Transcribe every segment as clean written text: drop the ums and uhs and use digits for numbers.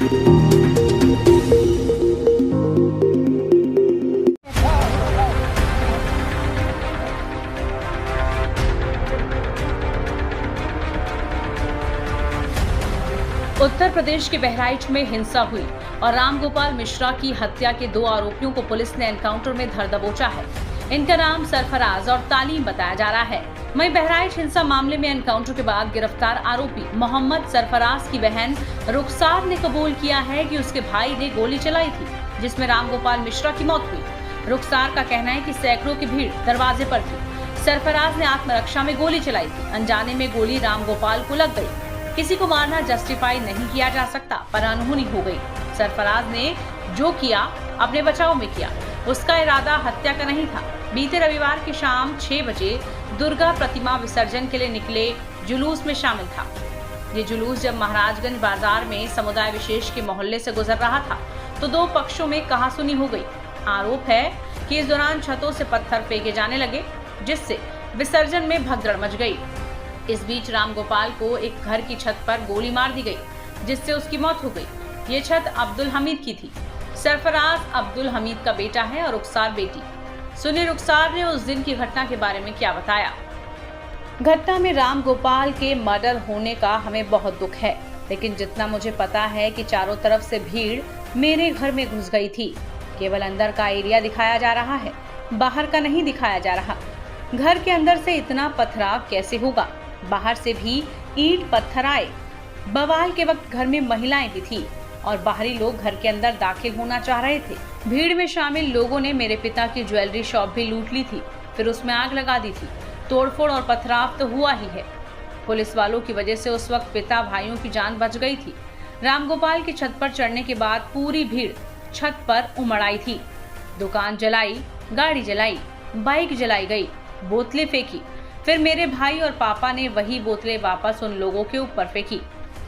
उत्तर प्रदेश के बहराइच में हिंसा हुई और रामगोपाल मिश्रा की हत्या के 2 आरोपियों को पुलिस ने एनकाउंटर में धर दबोचा है। इनका नाम सरफराज और तालीम बताया जा रहा है। वहीं बहराइच हिंसा मामले में एनकाउंटर के बाद गिरफ्तार आरोपी मोहम्मद सरफराज की बहन रुखसार ने कबूल किया है कि उसके भाई ने गोली चलाई थी, जिसमें रामगोपाल मिश्रा की मौत हुई। रुखसार का कहना है कि सैकड़ों की भीड़ दरवाजे पर थी। सरफराज ने आत्मरक्षा में गोली चलाई थी। अनजाने में गोली रामगोपाल को लग गई। किसी को मारना जस्टिफाई नहीं किया जा सकता, पर अनहोनी हो गई। सरफराज ने जो किया अपने बचाव में किया। उसका इरादा हत्या का नहीं था। बीते रविवार की शाम 6 बजे दुर्गा प्रतिमा विसर्जन के लिए निकले जुलूस में शामिल था। ये जुलूस जब महाराजगंज बाजार में समुदाय विशेष के मोहल्ले से गुजर रहा था तो 2 पक्षों में कहासुनी हो गई। आरोप है कि इस दौरान छतों से पत्थर फेंके जाने लगे, जिससे विसर्जन में भगदड़ मच गई। इस बीच रामगोपाल को एक घर की छत पर गोली मार दी गई, जिससे उसकी मौत हो गई। ये छत अब्दुल हमीद की थी। सरफराज अब्दुल हमीद का बेटा है और रुखसार बेटी। सुनिए रुखसार ने उस दिन की घटना के बारे में क्या बताया। घटना में रामगोपाल के मर्डर होने का हमें बहुत दुख है, लेकिन जितना मुझे पता है कि चारों तरफ से भीड़ मेरे घर में घुस गई थी। केवल अंदर का एरिया दिखाया जा रहा है, बाहर का नहीं दिखाया जा रहा। घर के अंदर से इतना पथराव कैसे होगा? बाहर से भी ईंट पत्थर आए। बवाल के वक्त घर में महिलाएं भी थी और बाहरी लोग घर के अंदर दाखिल होना चाह रहे थे। भीड़ में शामिल लोगों ने मेरे पिता की ज्वेलरी शॉप भी लूट ली थी, फिर उसमें आग लगा दी थी। तोड़फोड़ और पथराव तो हुआ ही है। पुलिस वालों की वजह से उस वक्त पिता भाइयों की जान बच गई थी। रामगोपाल की छत पर चढ़ने के बाद पूरी भीड़ छत पर उमड़ आई थी। दुकान जलाई, गाड़ी जलाई, बाइक जलाई गई, बोतलें फेंकी। फिर मेरे भाई और पापा ने वही बोतलें वापस उन लोगों के ऊपर फेंकी।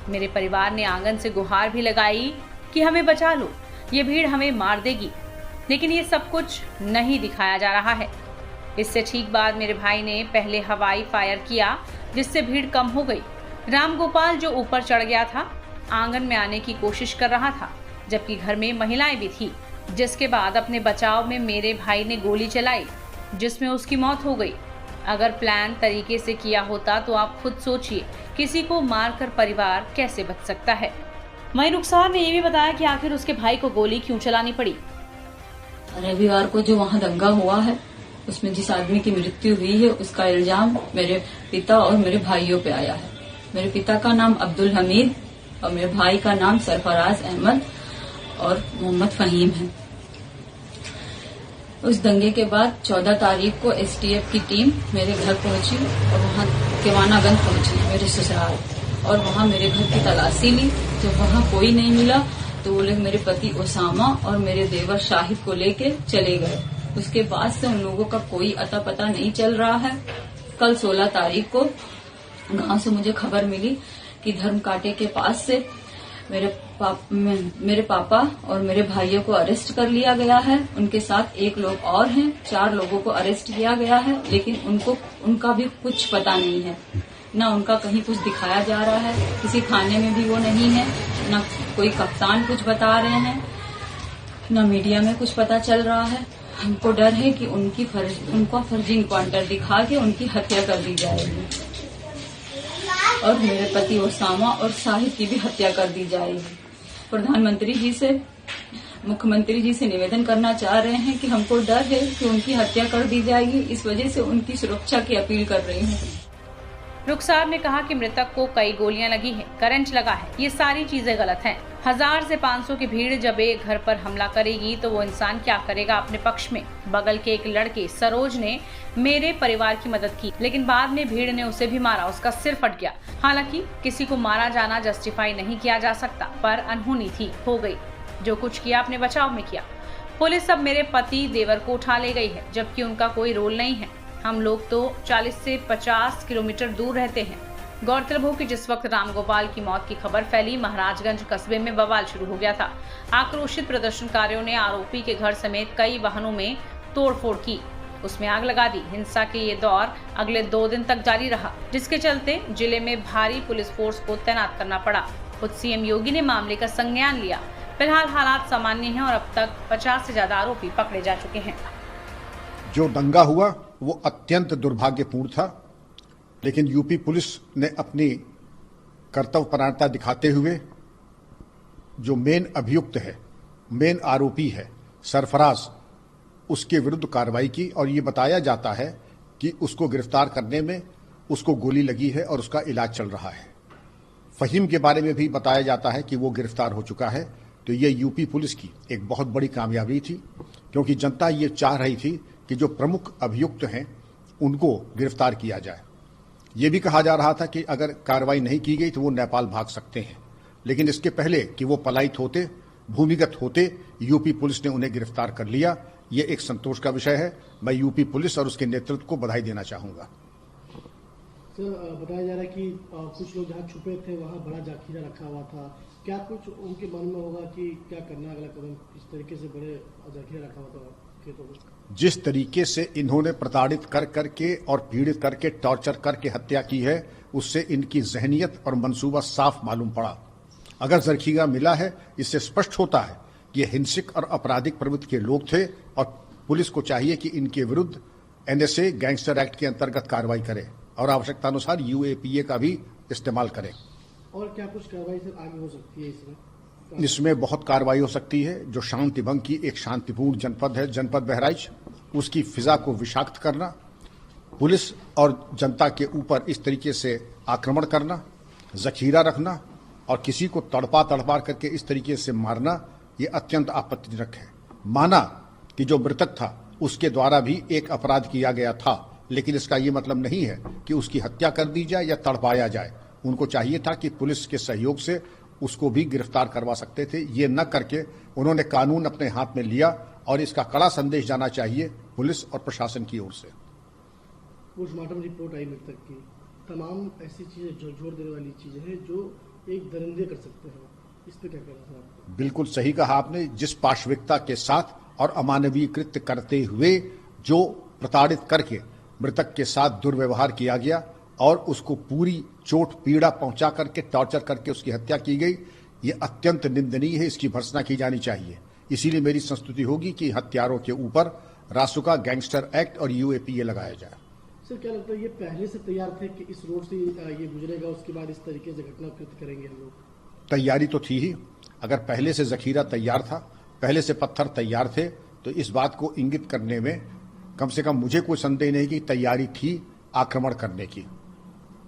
मेरे परिवार ने आंगन से गुहार भी लगाई कि हमें बचा लो, ये भीड़ हमें मार देगी। लेकिन ये सब कुछ नहीं दिखाया जा रहा है। इससे ठीक बाद मेरे भाई ने पहले हवाई फायर किया, जिससे भीड़ कम हो गई। रामगोपाल जो ऊपर चढ़ गया था, आंगन में आने की कोशिश कर रहा था, जबकि घर में महिलाएं भी थी। जिसके बाद अपने बचाव में मेरे भाई ने गोली चलाई, जिसमें उसकी मौत हो गई। अगर प्लान तरीके से किया होता तो आप खुद सोचिए, किसी को मारकर परिवार कैसे बच सकता है। वहीं रुखसार ने ये भी बताया कि आखिर उसके भाई को गोली क्यों चलानी पड़ी। रविवार को जो वहाँ दंगा हुआ है, उसमें जिस आदमी की मृत्यु हुई है, उसका इल्जाम मेरे पिता और मेरे भाइयों पे आया है। मेरे पिता का नाम अब्दुल हमीद और मेरे भाई का नाम सरफराज अहमद और मोहम्मद फहीम है। उस दंगे के बाद 14 तारीख को एसटीएफ की टीम मेरे घर पहुंची और वहां केवानागंज पहुंची, मेरे ससुराल, और वहां मेरे घर की तलाशी ली। जब वहां कोई नहीं मिला तो वो लोग मेरे पति ओसामा और मेरे देवर शाहिद को लेके चले गए। उसके बाद से उन लोगों का कोई अता पता नहीं चल रहा है। कल 16 तारीख को गांव से मुझे खबर मिली कि धर्मकांटे के पास से मेरे पापा और मेरे भाइयों को अरेस्ट कर लिया गया है। उनके साथ 1 लोग और हैं। 4 लोगों को अरेस्ट किया गया है, लेकिन उनका भी कुछ पता नहीं है। न उनका कहीं कुछ दिखाया जा रहा है, किसी थाने में भी वो नहीं है, न कोई कप्तान कुछ बता रहे हैं, न मीडिया में कुछ पता चल रहा है। हमको डर है कि उनका फर्जी इनकाउंटर दिखा के उनकी हत्या कर दी जाएगी और मेरे पति ओसामा और शाहिद की भी हत्या कर दी जाएगी। प्रधानमंत्री जी से, मुख्यमंत्री जी से निवेदन करना चाह रहे हैं कि हमको डर है कि उनकी हत्या कर दी जाएगी, इस वजह से उनकी सुरक्षा की अपील कर रही हूँ। रुखसार ने कहा कि मृतक को कई गोलियां लगी हैं, करंट लगा है, ये सारी चीजें गलत हैं। 1000 से 500 की भीड़ जब एक घर पर हमला करेगी तो वो इंसान क्या करेगा अपने पक्ष में। बगल के एक लड़के सरोज ने मेरे परिवार की मदद की, लेकिन बाद में भीड़ ने उसे भी मारा, उसका सिर फट गया। हालांकि किसी को मारा जाना जस्टिफाई नहीं किया जा सकता, पर अनहोनी थी, हो गई। जो कुछ किया अपने बचाव में किया। पुलिस अब मेरे पति देवर को उठा ले गई है, जबकि उनका कोई रोल नहीं है। हम लोग तो 40 से 50 किलोमीटर दूर रहते हैं। गौरतलब हो कि जिस वक्त रामगोपाल की मौत की खबर फैली, महाराजगंज कस्बे में बवाल शुरू हो गया था। आक्रोशित प्रदर्शनकारियों ने आरोपी के घर समेत कई वाहनों में तोड़फोड़ की, उसमें आग लगा दी। हिंसा के ये दौर अगले 2 दिन तक जारी रहा, जिसके चलते जिले में भारी पुलिस फोर्स को तैनात करना पड़ा। खुद सीएम योगी ने मामले का संज्ञान लिया। फिलहाल हालात सामान्य हैं और अब तक 50 से ज्यादा आरोपी पकड़े जा चुके हैं। जो दंगा हुआ वो अत्यंत दुर्भाग्यपूर्ण था, लेकिन यूपी पुलिस ने अपनी कर्तव्यपरायणता दिखाते हुए जो मेन अभियुक्त है, मेन आरोपी है सरफराज, उसके विरुद्ध कार्रवाई की और ये बताया जाता है कि उसको गिरफ्तार करने में उसको गोली लगी है और उसका इलाज चल रहा है। फहीम के बारे में भी बताया जाता है कि वो गिरफ्तार हो चुका है। तो ये यूपी पुलिस की एक बहुत बड़ी कामयाबी थी, क्योंकि जनता ये चाह रही थी कि जो प्रमुख अभियुक्त हैं उनको गिरफ्तार किया जाए। ये भी कहा जा रहा था कि अगर कार्रवाई नहीं की गई तो वो नेपाल भाग सकते हैं, लेकिन इसके पहले कि वो पलायित होते, भूमिगत होते, यूपी पुलिस ने उन्हें गिरफ्तार कर लिया। ये एक संतोष का विषय है। मैं यूपी पुलिस और उसके नेतृत्व को बधाई देना चाहूंगा। सर, बताया जा रहा है कि कुछ लोग जहां छुपे थे वहां बड़ा जाखीरा रखा हुआ था। क्या कुछ उनके मन में होगा कि क्या करना अगला कदम? इस तरीके से बड़े जाखीरा रखा हुआ था खेतों में। जिस तरीके से इन्होंने प्रताड़ित कर करके और पीड़ित करके टॉर्चर करके हत्या की है, उससे इनकी जहनियत और मंसूबा साफ मालूम पड़ा। अगर जरखीरा मिला है, इससे स्पष्ट होता है कि ये हिंसक और आपराधिक प्रवृत्ति के लोग थे और पुलिस को चाहिए कि इनके विरुद्ध एनएसए गैंगस्टर एक्ट के अंतर्गत कार्रवाई करे और आवश्यकतानुसार यूएपीए का भी इस्तेमाल करें। और क्या कुछ कार्रवाई सर आगे हो सकती है इसमें? इसमें बहुत कार्रवाई हो सकती है। जो शांति भंग की एक शांतिपूर्ण जनपद है, जनपद बहराइच, उसकी फिजा को विषाक्त करना, पुलिस और जनता के ऊपर इस तरीके से आक्रमण करना, जखीरा रखना और किसी को तड़पा करके इस तरीके से मारना, ये अत्यंत आपत्तिजनक है। माना कि जो मृतक था उसके द्वारा भी एक अपराध किया गया था, लेकिन इसका ये मतलब नहीं है कि उसकी हत्या कर दी जाए या तड़पाया जाए। उनको चाहिए था कि पुलिस के सहयोग से उसको भी गिरफ्तार करवा सकते थे। ये न करके उन्होंने कानून अपने हाथ में लिया और इसका कड़ा संदेश जाना चाहिए पुलिस और प्रशासन की ओर से। पोस्टमार्टम रिपोर्ट आई मृतक की, तमाम ऐसी चीजें जो जोर देने वाली चीजें हैं जो एक दरिंदे कर सकते हैं। इस पे क्या कहना है आपको? बिल्कुल सही कहा आपने। जिस पाशविकता के साथ और अमानवीय कृत्य करते हुए जो प्रताड़ित करके मृतक के साथ दुर्व्यवहार किया गया और उसको पूरी चोट पीड़ा पहुंचा करके टॉर्चर करके उसकी हत्या की गई, ये अत्यंत निंदनीय है। इसकी भर्त्सना की जानी चाहिए। इसीलिए मेरी संस्तुति होगी कि हत्यारों के ऊपर रासुका गैंगस्टर एक्ट और यूएपीए लगाया जाए। सर, क्या लगता है ये पहले से तैयार थे कि इस रोड से ये गुजरेगा, उसके बाद इस तरीके से घटना कृत्य करेंगे हम लोग? तैयारी तो थी ही। अगर पहले से जखीरा तैयार था, पहले से पत्थर तैयार थे, तो इस बात को इंगित करने में कम से कम मुझे कोई संदेह नहीं कि तैयारी थी आक्रमण करने की।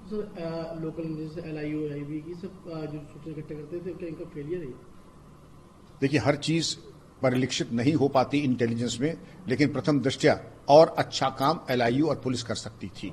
सर, लोकल जैसे एलआईयू एआईबी की सब जो सूचना इकट्ठा करते थे, क्या इनका फेलियर है? देखिए, हर चीज परिलक्षित नहीं हो पाती इंटेलिजेंस में, लेकिन प्रथम दृष्टया और अच्छा काम एलआईयू और पुलिस कर सकती थी।